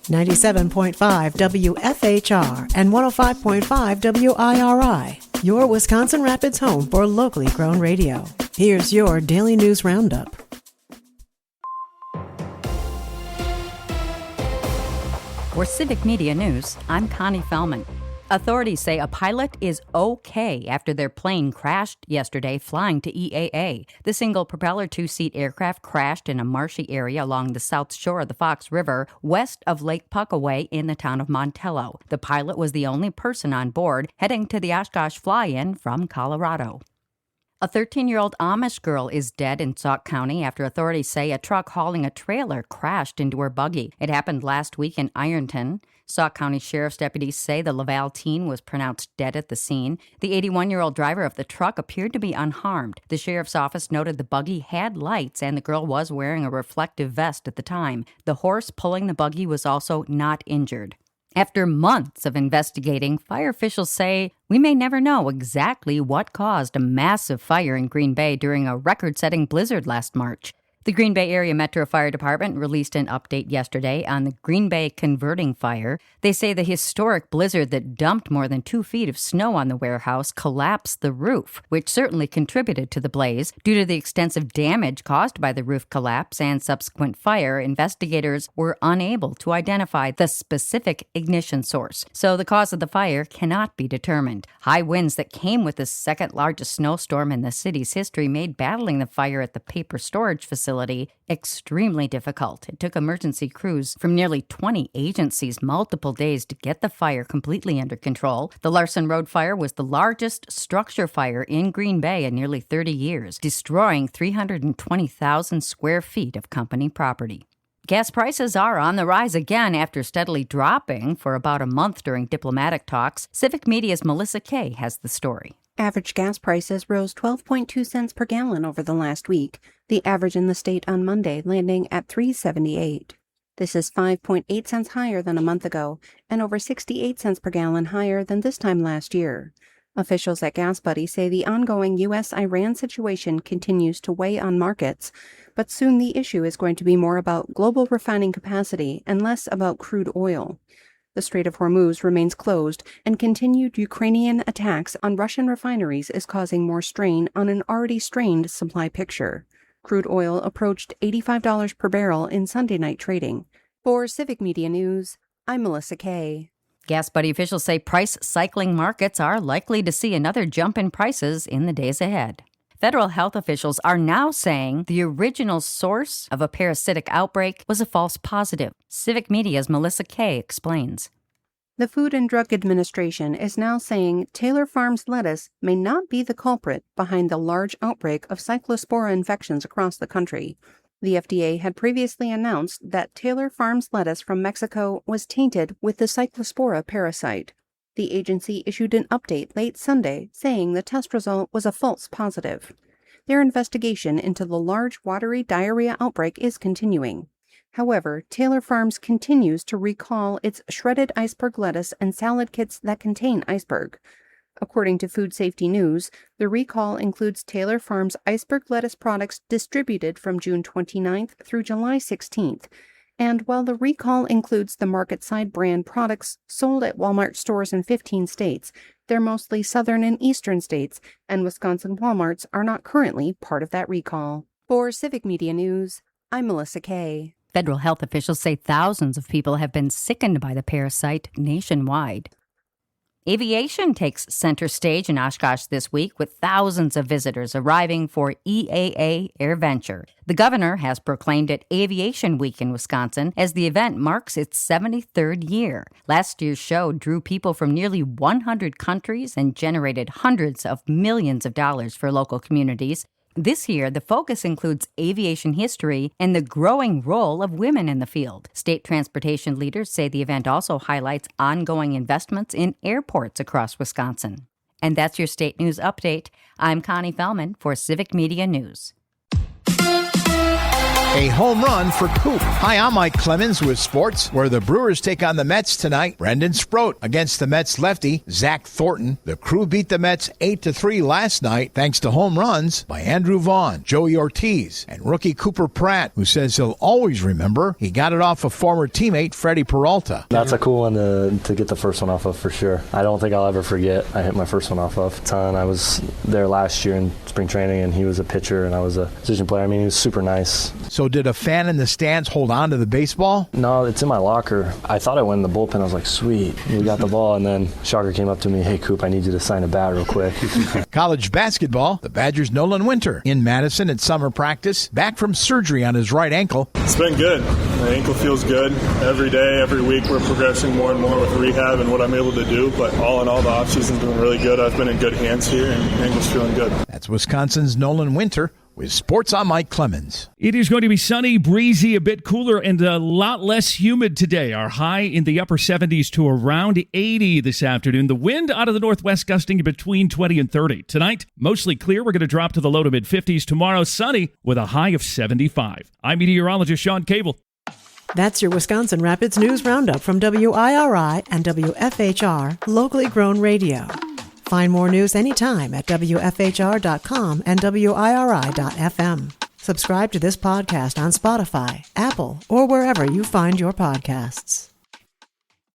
97.5 WFHR and 105.5 WIRI, your Wisconsin Rapids home for locally grown radio. Here's your Daily News Roundup. For Civic Media News, I'm Connie Fellman. Authorities say a pilot is okay after their plane crashed yesterday flying to EAA. The single-propeller two-seat aircraft crashed in a marshy area along the south shore of the Fox River, west of Lake Puckaway in the town of Montello. The pilot was the only person on board heading to the Oshkosh fly-in from Colorado. A 13-year-old Amish girl is dead in Sauk County after authorities say a truck hauling a trailer crashed into her buggy. It happened last week in Ironton. Sauk County Sheriff's deputies say the Laval teen was pronounced dead at the scene. The 81-year-old driver of the truck appeared to be unharmed. The sheriff's office noted the buggy had lights and the girl was wearing a reflective vest at the time. The horse pulling the buggy was also not injured. After months of investigating, fire officials say we may never know exactly what caused a massive fire in Green Bay during a record-setting blizzard last March. The Green Bay Area Metro Fire Department released an update yesterday on the Green Bay converting fire. They say the historic blizzard that dumped more than 2 feet of snow on the warehouse collapsed the roof, which certainly contributed to the blaze. Due to the extensive damage caused by the roof collapse and subsequent fire, investigators were unable to identify the specific ignition source, so the cause of the fire cannot be determined. High winds that came with the second-largest snowstorm in the city's history made battling the fire at the paper storage facility extremely difficult. It took emergency crews from nearly 20 agencies multiple days to get the fire completely under control. The Larson Road fire was the largest structure fire in Green Bay in nearly 30 years, destroying 320,000 square feet of company property. Gas prices are on the rise again after steadily dropping for about a month during diplomatic talks. Civic Media's Melissa Kay has the story. Average gas prices rose 12.2 cents per gallon over the last week, the average in the state on Monday landing at $3.78. This is 5.8 cents higher than a month ago and over 68 cents per gallon higher than this time last year. Officials at GasBuddy say the ongoing U.S.-Iran situation continues to weigh on markets, but soon the issue is going to be more about global refining capacity and less about crude oil. The Strait of Hormuz remains closed, and continued Ukrainian attacks on Russian refineries is causing more strain on an already strained supply picture. Crude oil approached $85 per barrel in Sunday night trading. For Civic Media News, I'm Melissa Kay. GasBuddy officials say price-cycling markets are likely to see another jump in prices in the days ahead. Federal health officials are now saying the original source of a parasitic outbreak was a false positive. Civic Media's Melissa Kay explains. The Food and Drug Administration is now saying Taylor Farms lettuce may not be the culprit behind the large outbreak of cyclospora infections across the country. The FDA had previously announced that Taylor Farms lettuce from Mexico was tainted with the cyclospora parasite. The agency issued an update late Sunday saying the test result was a false positive. Their investigation into the large watery diarrhea outbreak is continuing. However, Taylor Farms continues to recall its shredded iceberg lettuce and salad kits that contain iceberg. According to Food Safety News, the recall includes Taylor Farms iceberg lettuce products distributed from June 29th through July 16th. And while the recall includes the MarketSide brand products sold at Walmart stores in 15 states, they're mostly southern and eastern states, and Wisconsin Walmarts are not currently part of that recall. For Civic Media News, I'm Melissa Kay. Federal health officials say thousands of people have been sickened by the parasite nationwide. Aviation takes center stage in Oshkosh this week with thousands of visitors arriving for EAA AirVenture. The governor has proclaimed it Aviation Week in Wisconsin as the event marks its 73rd year. Last year's show drew people from nearly 100 countries and generated hundreds of millions of dollars for local communities. This year, the focus includes aviation history and the growing role of women in the field. State transportation leaders say the event also highlights ongoing investments in airports across Wisconsin. And that's your state news update. I'm Connie Fellman for Civic Media News. A home run for Coop. Hi, I'm Mike Clemens with sports, where the Brewers take on the Mets tonight. Brendan Sproat against the Mets lefty, Zach Thornton. The Crew beat the Mets 8-3 last night thanks to home runs by Andrew Vaughn, Joey Ortiz, and rookie Cooper Pratt, who says he'll always remember he got it off of former teammate Freddie Peralta. That's a cool one to get the first one off of for sure. I don't think I'll ever forget I hit my first one off of. I was there last year in spring training, and he was a pitcher, and I was a position player. I mean, he was super nice. So did a fan in the stands hold on to the baseball? No, it's in my locker. I thought I went in the bullpen. I was like, sweet, we got the ball. And then Shocker came up to me, hey, Coop, I need you to sign a bat real quick. College basketball, the Badgers' Nolan Winter in Madison at summer practice, back from surgery on his right ankle. It's been good. My ankle feels good. Every day, every week, we're progressing more and more with rehab and what I'm able to do. But all in all, the offseason's been really good. I've been in good hands here, and the ankle's feeling good. That's Wisconsin's Nolan Winter. With sports, I'm Mike Clemens. It is going to be sunny, breezy, a bit cooler, and a lot less humid today. Our high in the upper 70s to around 80 this afternoon. The wind out of the northwest gusting between 20 and 30. Tonight, mostly clear. We're going to drop to the low to mid 50s. Tomorrow, sunny with a high of 75. I'm meteorologist Sean Cable. That's your Wisconsin Rapids News Roundup from WIRI and WFHR, locally grown radio. Find more news anytime at WFHR.com and WIRI.FM. Subscribe to this podcast on Spotify, Apple, or wherever you find your podcasts.